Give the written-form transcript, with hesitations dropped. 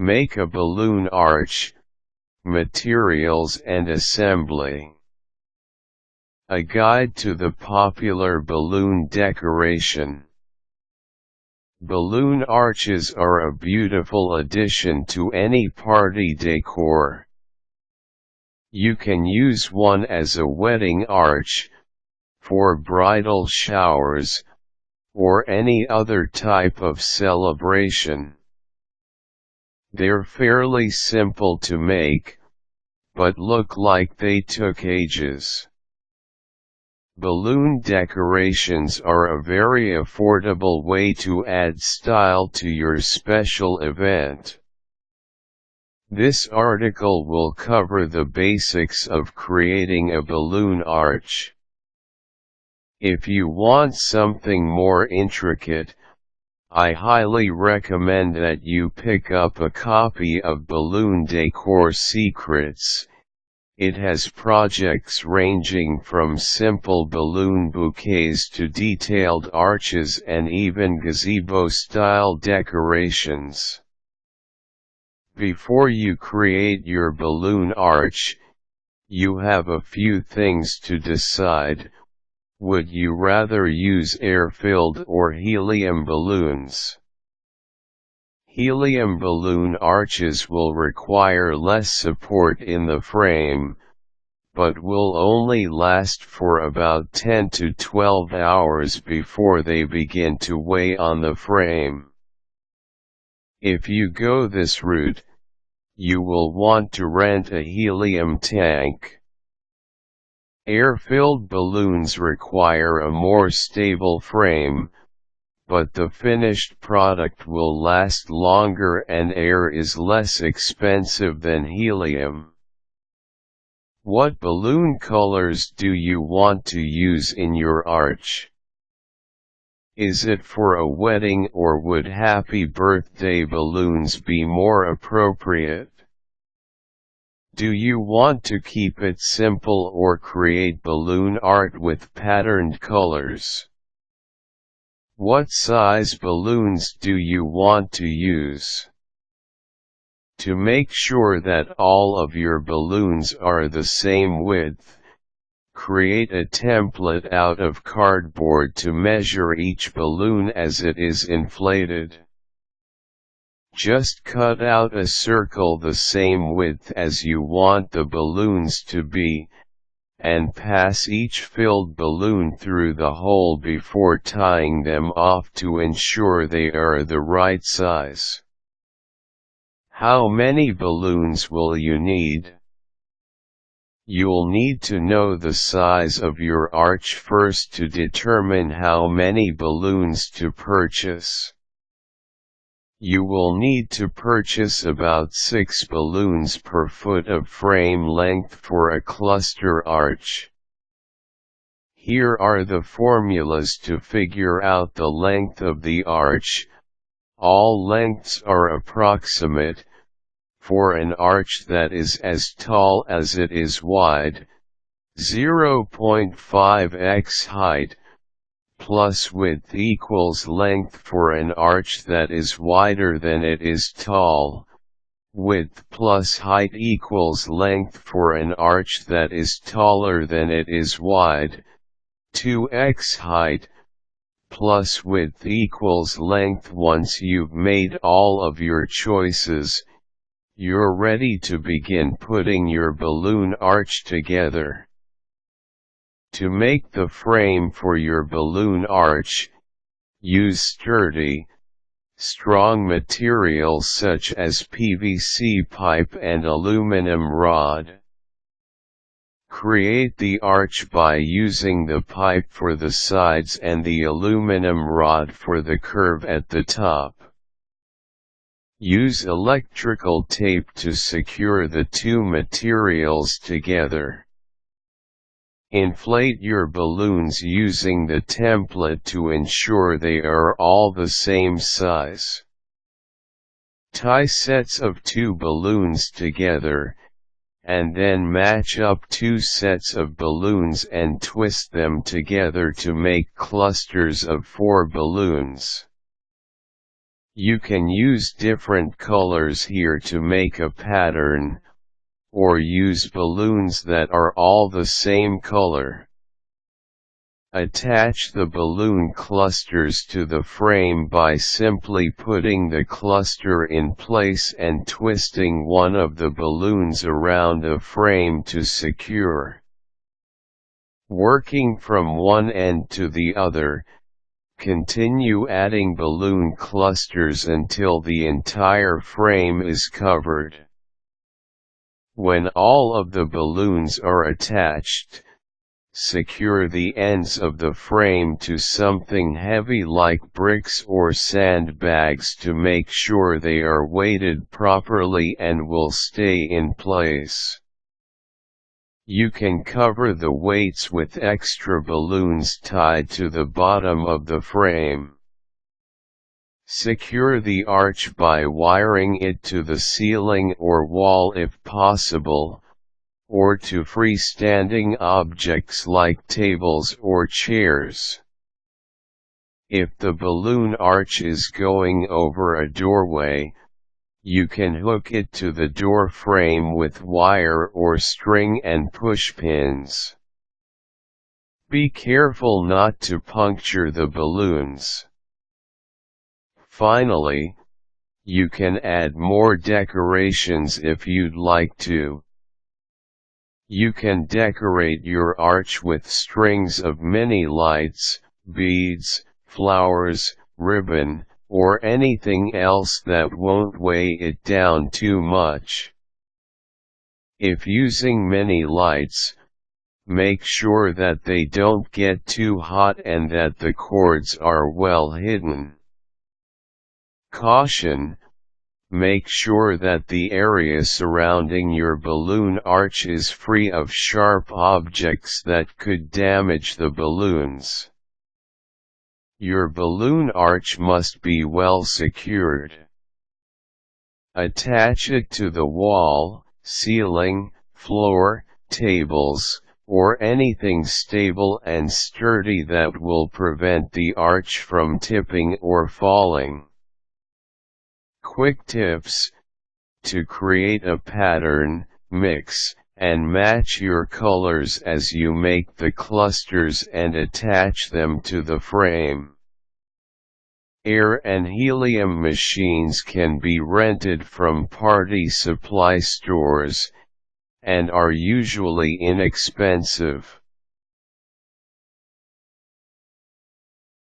Make a balloon arch, materials and assembly. A guide to the popular balloon decoration. Balloon arches are a beautiful addition to any party decor. You can use one as a wedding arch, for bridal showers, or any other type of celebration. They're fairly simple to make, but look like they took ages. Balloon decorations are a very affordable way to add style to your special event. This article will cover the basics of creating a balloon arch. If you want something more intricate, I highly recommend that you pick up a copy of Balloon Decor Secrets. It has projects ranging from simple balloon bouquets to detailed arches and even gazebo-style decorations. Before you create your balloon arch, you have a few things to decide. Would you rather use air-filled or helium balloons? Helium balloon arches will require less support in the frame, but will only last for about 10 to 12 hours before they begin to weigh on the frame. If you go this route, you will want to rent a helium tank. Air-filled balloons require a more stable frame, but the finished product will last longer and air is less expensive than helium. What balloon colors do you want to use in your arch? Is it for a wedding or would happy birthday balloons be more appropriate? Do you want to keep it simple or create balloon art with patterned colors? What size balloons do you want to use? To make sure that all of your balloons are the same width, create a template out of cardboard to measure each balloon as it is inflated. Just cut out a circle the same width as you want the balloons to be, and pass each filled balloon through the hole before tying them off to ensure they are the right size. How many balloons will you need? You'll need to know the size of your arch first to determine how many balloons to purchase. You will need to purchase about 6 balloons per foot of frame length for a cluster arch. Here are the formulas to figure out the length of the arch. All lengths are approximate. For an arch that is as tall as it is wide, 0.5x height, plus width equals length for an arch that is wider than it is tall, width plus height equals length for an arch that is taller than it is wide, 2x height, plus width equals length. Once you've made all of your choices, you're ready to begin putting your balloon arch together. To make the frame for your balloon arch, use sturdy, strong materials such as PVC pipe and aluminum rod. Create the arch by using the pipe for the sides and the aluminum rod for the curve at the top. Use electrical tape to secure the two materials together. Inflate your balloons using the template to ensure they are all the same size. Tie sets of 2 balloons together, and then match up 2 sets of balloons and twist them together to make clusters of 4 balloons. You can use different colors here to make a pattern, or use balloons that are all the same color. Attach the balloon clusters to the frame by simply putting the cluster in place and twisting one of the balloons around a frame to secure. Working from one end to the other, continue adding balloon clusters until the entire frame is covered. When all of the balloons are attached, secure the ends of the frame to something heavy like bricks or sandbags to make sure they are weighted properly and will stay in place. You can cover the weights with extra balloons tied to the bottom of the frame. Secure the arch by wiring it to the ceiling or wall if possible, or to freestanding objects like tables or chairs. If the balloon arch is going over a doorway, you can hook it to the door frame with wire or string and push pins. Be careful not to puncture the balloons. Finally, you can add more decorations if you'd like to. You can decorate your arch with strings of mini lights, beads, flowers, ribbon, or anything else that won't weigh it down too much. If using many lights, make sure that they don't get too hot and that the cords are well hidden. Caution: make sure that the area surrounding your balloon arch is free of sharp objects that could damage the balloons. Your balloon arch must be well secured. Attach it to the wall, ceiling, floor, tables, or anything stable and sturdy that will prevent the arch from tipping or falling. Quick tips: to create a pattern, mix and match your colors as you make the clusters and attach them to the frame. Air and helium machines can be rented from party supply stores, and are usually inexpensive.